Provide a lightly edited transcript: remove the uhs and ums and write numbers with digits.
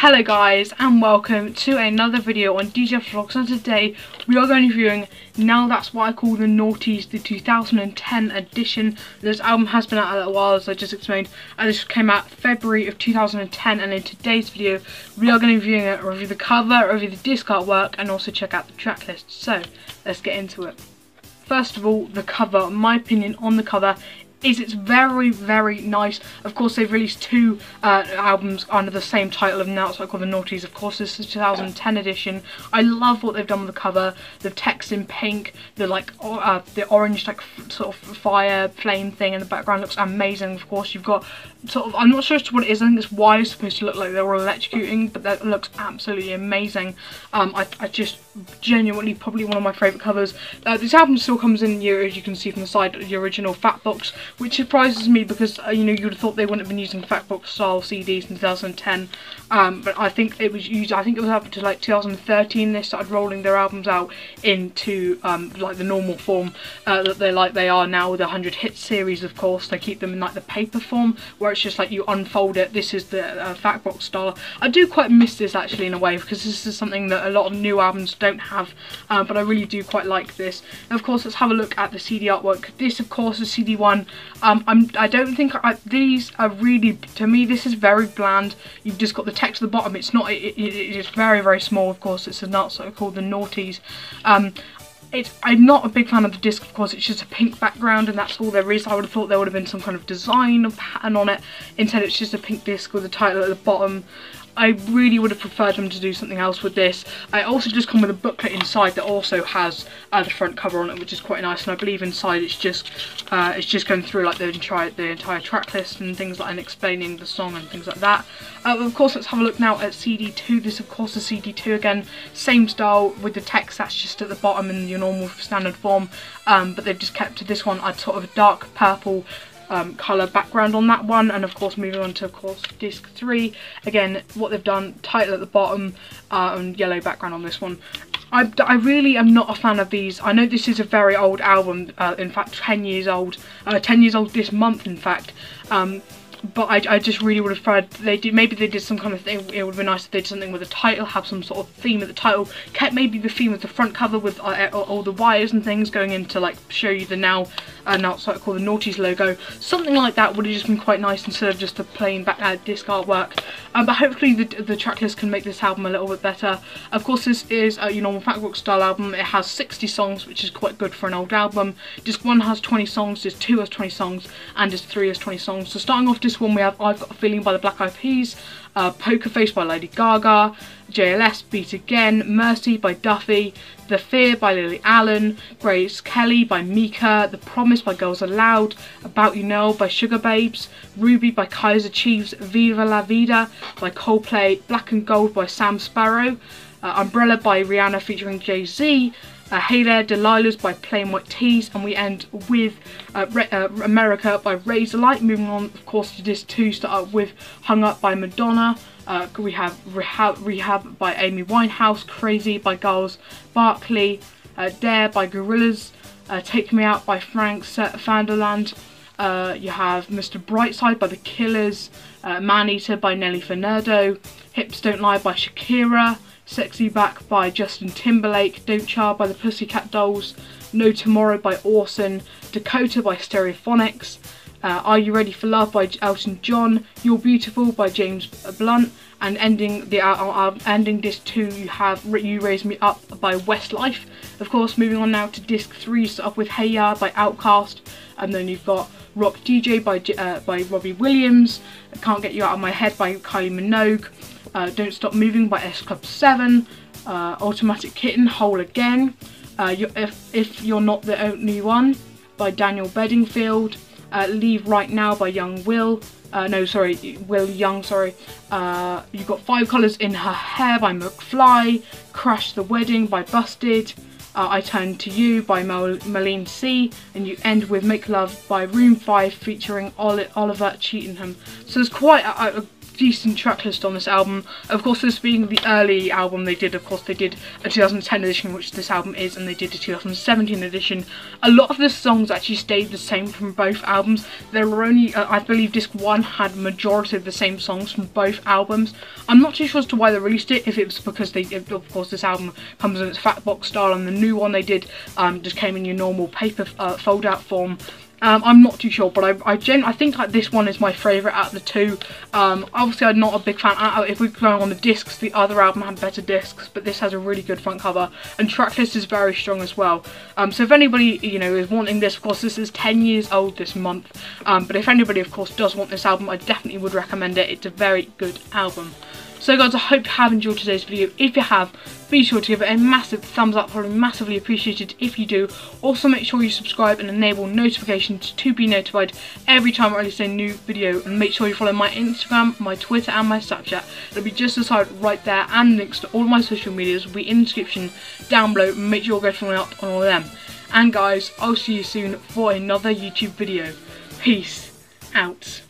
Hello guys and welcome to another video on DJ Vlogs, and today we are going to be reviewing Now That's What I Call the Naughties, the 2010 edition. This album has been out a little while, as I just explained, and this came out February of 2010, and in today's video we are going to be reviewing it, review the cover, review the disc artwork, and also check out the track list. So let's get into it. First of all, the cover. My opinion on the cover is it's very nice. Of course, they've released two albums under the same title of Now That's What I Call the Naughties. Of course, this is the 2010 edition. I love what they've done with the cover. The text in pink, the the orange sort of fire flame thing in the background looks amazing. Of course, you've got sort of, I'm not sure as to what it is. I think this wire is supposed to look like they're all electrocuting, but that looks absolutely amazing. I just genuinely probably one of my favourite covers. This album still comes in, as you can see from the side, the original fat box, which surprises me because you would have thought they wouldn't have been using fat box style CDs in 2010. But I think it was used. I think it was up to like 2013 they started rolling their albums out into like the normal form that they are now with the 100 hit series. Of course, they keep them in like the paper form where it's just like you unfold it. This is the fat box style. I do quite miss this actually in a way, because this is something that a lot of new albums don't have, but I really do quite like this. And of course, let's have a look at the CD artwork. This, of course, is CD one. I don't think these are really, to me, this is very bland. You've just got the text at the bottom. It's not. It is very small. Of course, it's a Now That's What I Call the Naughties. I'm not a big fan of the disc. Of course, it's just a pink background and that's all there is. I would have thought there would have been some kind of design or pattern on it. Instead, it's just a pink disc with the title at the bottom. I really would have preferred them to do something else with this. I also just come with a booklet inside that also has the front cover on it, which is quite nice. And I believe inside it's just going through like the entire track list and things like, and explaining the song and things like that. Of course, let's have a look now at CD2. This, of course, is CD2 again, same style with the text that's just at the bottom in your normal standard form. But they've just kept to this one a sort of a dark purple colour background on that one. And of course, moving on to, of course, disc 3, again what they've done, title at the bottom and yellow background on this one. I really am not a fan of these. I know this is a very old album, in fact 10 years old, 10 years old this month in fact, but I just really would have preferred maybe they did some kind of thing. It would have been nice if they did something with the title, have some sort of theme at the title, kept maybe the theme of the front cover with all the wires and things going in to like show you the Now That's What I Call the Naughties logo. Something like that would have just been quite nice instead of just the plain disc artwork. But hopefully the track list can make this album a little bit better. Of course, this is your normal Fatbook style album. It has 60 songs, which is quite good for an old album. Disc 1 has 20 songs, Disc 2 has 20 songs, and Disc 3 has 20 songs. So starting off Disc 1, we have I've Got a Feeling by the Black Eyed Peas, Poker Face by Lady Gaga, JLS, Beat Again, Mercy by Duffy, The Fear by Lily Allen, Grace Kelly by Mika, The Promise by Girls Aloud, About You Know by Sugar Babes, Ruby by Kaiser Chiefs, Viva La Vida by Coldplay, Black and Gold by Sam Sparrow, Umbrella by Rihanna featuring Jay-Z, Hey There, Delilah's by Plain White Tees, and we end with America by Razorlight. Moving on, of course, to disc 2, start with Hung Up by Madonna. We have Rehab by Amy Winehouse, Crazy by Giles Barkley, Dare by Gorillaz, Take Me Out by Frank Vanderland. You have Mr. Brightside by The Killers, Man Eater by Nelly Furtado, Hips Don't Lie by Shakira, Sexy Back by Justin Timberlake, Don't Char by the Pussycat Dolls, No Tomorrow by Orson, Dakota by Stereophonics, Are You Ready for Love by Elton John, You're Beautiful by James Blunt, and ending disc 2 you have You Raise Me Up by Westlife. Of course, moving on now to disc 3, start off with Hey Ya by Outkast, and then you've got Rock DJ by Robbie Williams, Can't Get You Out of My Head by Kylie Minogue, Don't Stop Moving by S Club 7, Automatic Kitten, Whole Again, If You're Not the Only One by Daniel Bedingfield, Leave Right Now by Will Young, sorry. You've got Five Colours in Her Hair by McFly, Crash the Wedding by Busted, I Turn to You by Marlene C, and you end with Make Love by Room 5 featuring Oliver Cheatham. So there's quite decent track list on this album. Of course, this being the early album they did, of course they did a 2010 edition, which this album is, and they did a 2017 edition. A lot of the songs actually stayed the same from both albums. There were only, I believe disc 1 had majority of the same songs from both albums. I'm not too sure as to why they released it, if it was because of course this album comes in its fat box style, and the new one they did just came in your normal paper fold out form. I'm not too sure, but I think like this one is my favourite out of the two. Obviously I'm not a big fan. If we're going on the discs, the other album had better discs, but this has a really good front cover, and tracklist is very strong as well. So if anybody, you know, is wanting this, of course this is 10 years old this month, but if anybody of course does want this album, I definitely would recommend it. It's a very good album. So guys, I hope you have enjoyed today's video. If you have, be sure to give it a massive thumbs up, probably massively appreciated if you do. Also make sure you subscribe and enable notifications to be notified every time I release a new video, and make sure you follow my Instagram, my Twitter and my Snapchat. It'll be just beside right there, and links to all of my social medias will be in the description down below. Make sure you go following up on all of them. And guys, I'll see you soon for another YouTube video. Peace out.